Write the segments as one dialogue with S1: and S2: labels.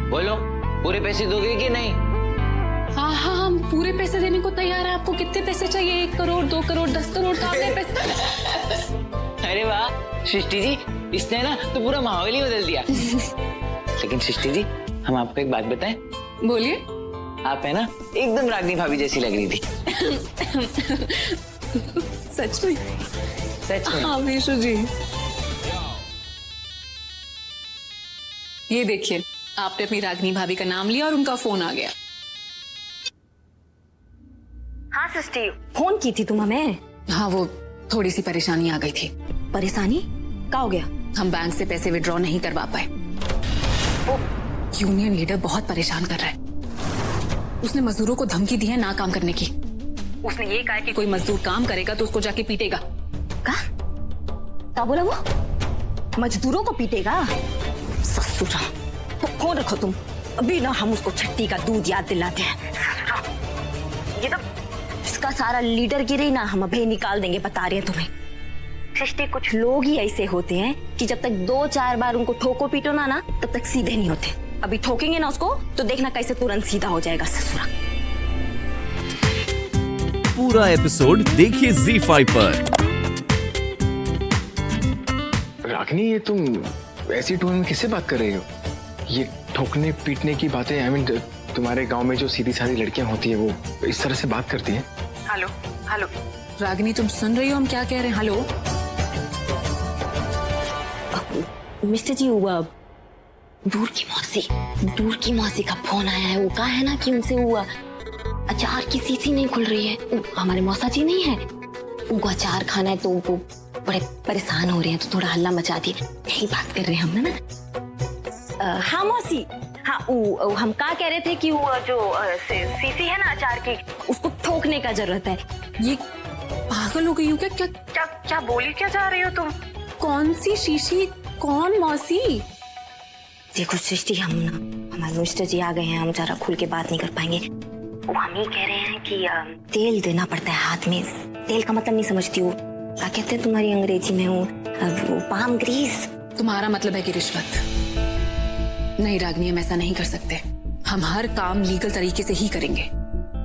S1: बोलो, पूरे पैसे दोगे कि नहीं?
S2: हाँ हाँ, हम पूरे पैसे देने को तैयार हैं। आपको कितने पैसे चाहिए? 1 करोड़, 2 करोड़, 10 करोड़? तो आपने पैसे।
S1: अरे वाह सृष्टि जी, इसने ना तो पूरा माहौल ही बदल दिया। लेकिन सृष्टि जी, हम आपको एक बात बताएं?
S2: बोलिए।
S1: आप है ना एकदम रागनी भाभी जैसी लग रही थी।
S2: सच में?
S1: सच में?
S2: हाँ विशु जी, ये देखिए, आपने अपनी रागनी भाभी का नाम लिया और उनका फोन आ गया।
S3: हाँ सृष्टि, फोन की थी तुम हमें?
S2: हाँ, वो थोड़ी सी परेशानी आ गई थी।
S3: परेशानी? क्या हो गया?
S2: हम बैंक से पैसे विड्रॉ नहीं करवा पाए। यूनियन लीडर बहुत परेशान कर रहा है। उसने मजदूरों को धमकी दी है ना काम करने की। उसने ये कहा कि कोई मजदूर काम करेगा तो उसको जाके पीटेगा।
S3: क्या बोला वो? मजदूरों को पीटेगा? ससुरा, फोन रखो तुम। अभी ना हम उसको छट्टी का दूध याद दिलाते हैं। ये तो इसका सारा लीडर गिरी ना, हम अभी निकाल देंगे, बता रहे हैं तुम्हें। सृष्टि, कुछ लोग ही ऐसे होते हैं कि जब तक 2-4 बार उनको ठोको पीटो ना तब तक सीधे नहीं होते। अभी ठोकेंगे ना उसको तो देखना कैसे तुरंत सीधा हो जाएगा ससुरा।
S4: पूरा एपिसोड देखिए ZEE5 पर।
S5: रागिनी, ये तुम ऐसी टोन में किससे बात कर रही हो? ये ठोकने पीटने की बातें, आई मीन तुम्हारे गांव में जो सीधी सादी लड़कियां होती है वो इस तरह से बात करती हैं?
S2: हेलो हेलो रागिनी, तुम सुन रही हो हम क्या कह रहे हैं? हेलो
S3: मिस्टर जी, वो दूर की मौसी का फोन आया है। वो कहा है ना कि उनसे वो अचार की शीशी नहीं खुल रही है। हमारे मौसा जी नहीं है, उनको अचार खाना है तो वो बड़े परेशान हो रहे हैं, तो थोड़ा हल्ला मचा दिए। यही बात कर रहे हैं हम ना। हाँ मौसी, हाँ वो हम क्या कह रहे थे कि वो जो शीशी है ना अचार की, उसको ठोकने का जरूरत है।
S2: ये पागल हो गई हो क्या?
S3: क्या बोली क्या जा रही हो तुम?
S2: कौन सी शीशी? कौन मौसी?
S3: देखो सृष्टि, हम ना हमारे मिस्टर जी आ गए हैं, हम जरा खुल के बात नहीं कर पाएंगे। वो हम ही कह रहे हैं कि तेल देना पड़ता है हाथ में। तेल का मतलब नहीं समझती हो? क्या कहते हैं तुम्हारी अंग्रेजी में? वो पाम ग्रीस।
S2: तुम्हारा मतलब है कि रिश्वत? नहीं रागिनी, हम ऐसा नहीं कर सकते। हम हर काम लीगल तरीके से ही करेंगे।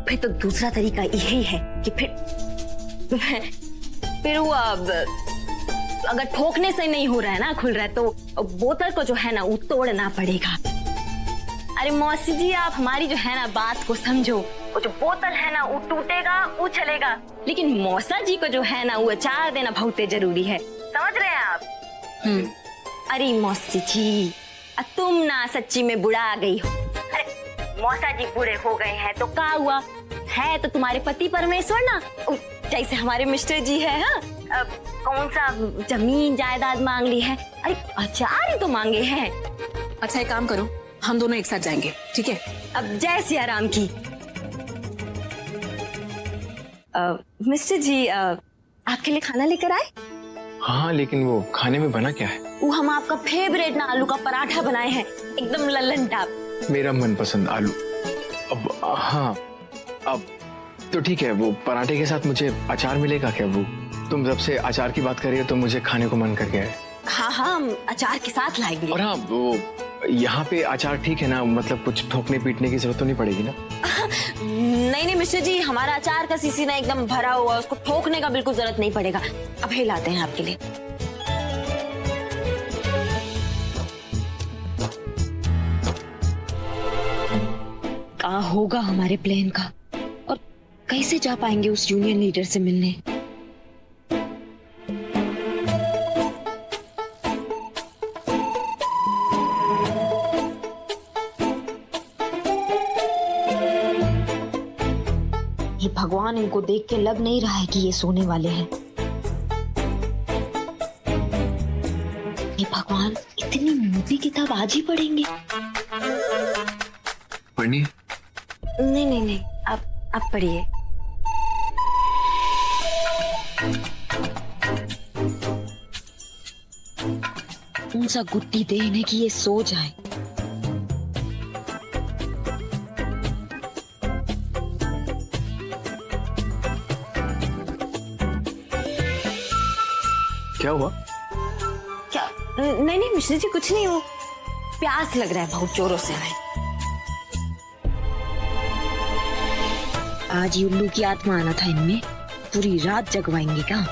S3: फिर तो दूसरा तरीका यही है कि फिर वो अगर ठोकने से नहीं हो रहा है ना, खुल रहा है, तो बोतल को जो है ना वो तोड़ना पड़ेगा। अरे मौसी जी, आप हमारी जो है ना बात को समझो। वो जो बोतल है ना वो टूटेगा, वो चलेगा, लेकिन मौसा जी को जो है ना वो अचार देना बहुत जरूरी है। समझ रहे हैं आप? अरे मौसी जी, तुम ना सच्ची में बुढ़ा आ गई हो। अरे मौसा जी बूढ़े हो गए हैं तो क्या हुआ है? तो तुम्हारे पति परमेश्वर ना, जैसे हमारे मिस्टर जी है। हाँ, कौन सा जमीन जायदाद मांग ली है? अरे अचार ही तो मांगे हैं।
S2: अच्छा एक काम करो, हम दोनों एक साथ जाएंगे, ठीक है?
S3: अब जैसे आराम की। मिस्टर जी, आपके लिए खाना लेकर आए?
S5: हाँ, लेकिन वो खाने में बना क्या है?
S3: वो हम आपका फेवरेट ना आलू का पराठा बनाए हैं, एकदम लल्लन टाप।
S5: मेरा मनपसंद आलू। अब हाँ, अब तो ठीक है, वो पराठे के साथ मुझे अचार मिलेगा क्या? वो तुम जब से अचार की बात कर रही हो तो मुझे खाने को मन कर गया है।
S3: हाँ हाँ, हम अचार के साथ लाएंगे।
S5: और हाँ, वो यहाँ पे अचार ठीक है ना? मतलब कुछ ठोकने पीटने की जरूरत तो नहीं पड़ेगी ना?
S3: नहीं मिस्टर जी, हमारा अचार का शीशी ना एकदम भरा हुआ, उसको ठोकने का बिल्कुल जरूरत नहीं पड़ेगा। अब ही लाते हैं आपके लिए। क्या होगा हमारे प्लान का, और कैसे जा पाएंगे उस यूनियन लीडर से मिलने? ये भगवान, इनको देख के लग नहीं रहा है कि ये सोने वाले हैं। ये भगवान, इतनी मोटी किताब आज ही पढ़ेंगे?
S5: पढ़नी?
S3: नहीं, आप पढ़िए। उनसा गुट्टी देने की ये सो जाए।
S5: क्या हुआ?
S3: नहीं नहीं मिश्रा जी कुछ नहीं, हो प्यास लग रहा है बहुत जोरों से हमें। आज ये उल्लू की आत्मा आना था इनमें, पूरी रात जगवाएंगे क्या?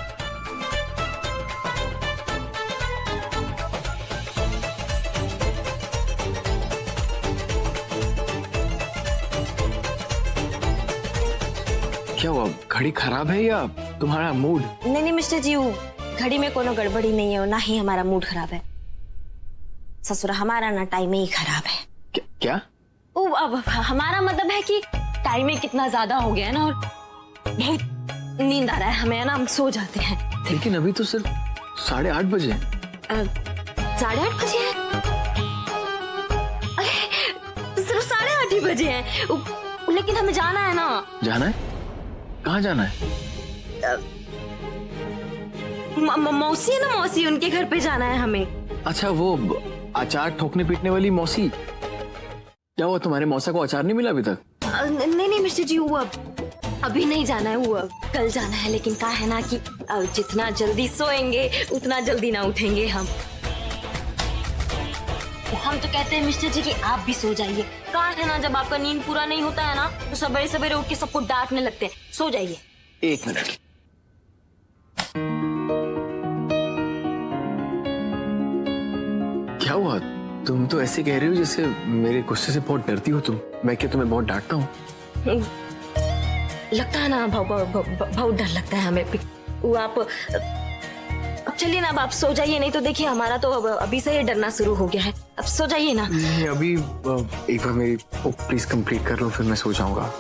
S5: क्या हुआ, घड़ी खराब है या तुम्हारा मूड?
S3: नहीं नहीं मिस्टर जी, वो घड़ी में कोनो गड़बड़ी नहीं है और ना ही हमारा मूड खराब है। ससुरा हमारा ना टाइम ही खराब है।
S5: क्या?
S3: ओ अब हमारा मतलब है कि टाइम में कितना ज्यादा हो गया है ना, और बहुत नींद आ रहा है हमें, है ना, हम सो जाते हैं।
S5: लेकिन अभी तो सिर्फ 8:30 बजे।
S3: 8:30 बजे है? अरे सिर्फ 8:30 ही बजे हैं, लेकिन हमें जाना है ना।
S5: जाना है? कहाँ जाना है?
S3: मौसी है ना, मौसी, उनके घर पे जाना है हमें।
S5: अच्छा, वो अचार ठोकने पीटने वाली मौसी। क्या हुआ, तुम्हारे मौसा को अचार नहीं मिला अभी तक?
S3: नहीं नहीं मिस्टर जी, वो अभी नहीं जाना है, वो कल जाना है। लेकिन क्या है ना कि जितना जल्दी सोएंगे उतना जल्दी ना उठेंगे हम तो कहते हैं मिस्टर जी कि आप भी सो जाइए। कहा है ना, जब आपका नींद पूरा नहीं होता है ना तो सवेरे सवेरे उठ के सबको डांटने लगते हैं। सो जाइए।
S5: 1 मिनट। क्या हुआ, तुम तो ऐसे कह रही हो जैसे मेरे गुस्से से बहुत डरती हो तुम। मैं क्या तुम्हें बहुत डांटता हूँ?
S3: लगता है ना, बहुत डर लगता है हमें। वो आप अब चलिए ना, अब आप सो जाइए, नहीं तो देखिए हमारा तो अभी से ही डरना शुरू हो गया है। अब सो जाइए ना।
S5: नहीं, अभी एक बार मेरी प्लीज कंप्लीट कर लो, फिर मैं सो जाऊंगा।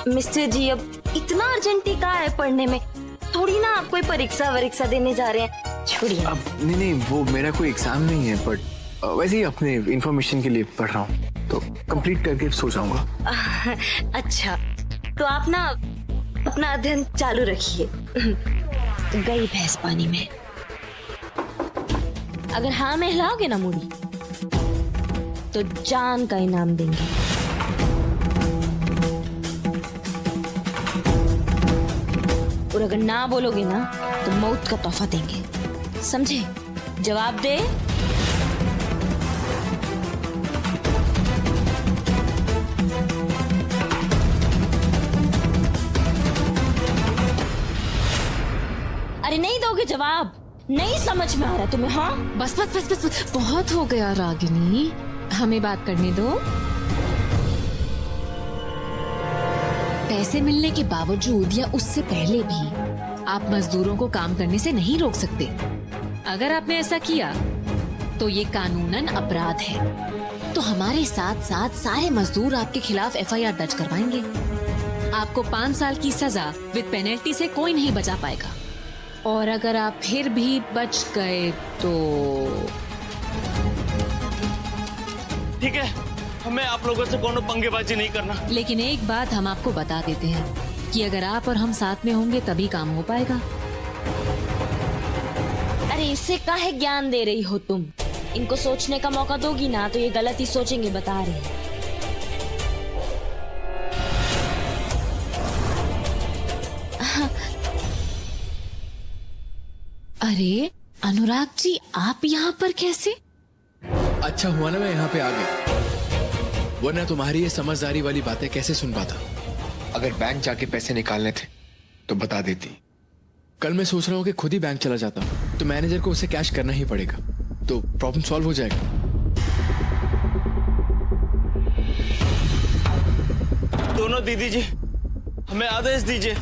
S3: मिस्टर जी, अब इतना अर्जेंटी का है पढ़ने में, थोड़ी ना आप कोई परीक्षा देने जा रहे हैं, छोड़िए।
S5: अब नहीं, वो मेरा कोई एग्जाम नहीं है, बट वैसे ही अपने इंफॉर्मेशन के लिए पढ़ रहा हूँ, तो कंप्लीट करके सो जाऊंगा।
S3: अच्छा, तो आप ना अपना अध्ययन चालू रखिए। गई भैंस पानी में। अगर हाँ में हिलाओगे ना मुड़ी तो जान का इनाम देंगे। और अगर ना बोलोगे ना तो मौत का तोहफा देंगे, समझे? जवाब दे। अरे नहीं दोगे जवाब? नहीं समझ में आ रहा तुम्हें? हाँ
S2: बस बस बस बस, बस बहुत हो गया रागिनी, हमें बात करने दो। पैसे मिलने के बावजूद या उससे पहले भी आप मजदूरों को काम करने से नहीं रोक सकते। अगर आपने ऐसा किया तो ये कानूनन अपराध है। तो हमारे साथ साथ सारे मजदूर आपके खिलाफ FIR दर्ज करवाएंगे। आपको 5 साल की सजा विद पेनल्टी से कोई नहीं बचा पाएगा। और अगर आप फिर भी बच गए तो
S6: ठीक है, हमें आप लोगों से कोनो पंगेबाजी नहीं करना।
S2: लेकिन एक बात हम आपको बता देते हैं कि अगर आप और हम साथ में होंगे तभी काम हो पाएगा।
S3: अरे इससे काहे ज्ञान दे रही हो तुम? इनको सोचने का मौका दोगी ना तो ये गलत ही सोचेंगे, बता रहे हैं।
S2: अरे अनुराग जी, आप यहाँ पर कैसे?
S7: अच्छा हुआ ना मैं यहाँ पे आ गया, वरना तुम्हारी ये समझदारी वाली बातें कैसे सुन पाता।
S5: अगर बैंक जाके पैसे निकालने थे तो बता देती।
S7: कल मैं सोच रहा हूँ कि खुद ही बैंक चला जाता हूँ, तो मैनेजर को उसे कैश करना ही पड़ेगा, तो प्रॉब्लम सॉल्व हो जाएगा।
S6: दोनों दीदी जी, हमें आदेश दीजिए।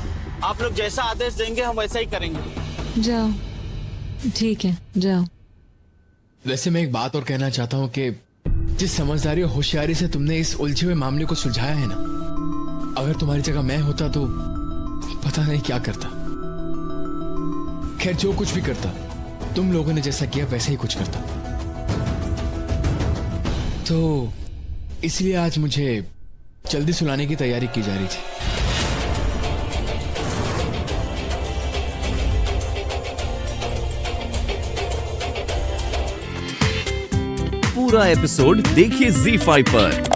S6: आप लोग जैसा आदेश देंगे हम वैसा ही करेंगे।
S2: जाओ, ठीक है, जाओ।
S7: वैसे मैं एक बात और कहना चाहता हूँ कि जिस समझदारी और होशियारी से तुमने इस उलझे हुए मामले को सुलझाया है ना, अगर तुम्हारी जगह मैं होता तो पता नहीं क्या करता। खैर, जो कुछ भी करता, तुम लोगों ने जैसा किया वैसे ही कुछ करता। तो इसलिए आज मुझे जल्दी सुलाने की तैयारी की जा रही थी।
S4: पूरा एपिसोड देखिए ZEE5 पर।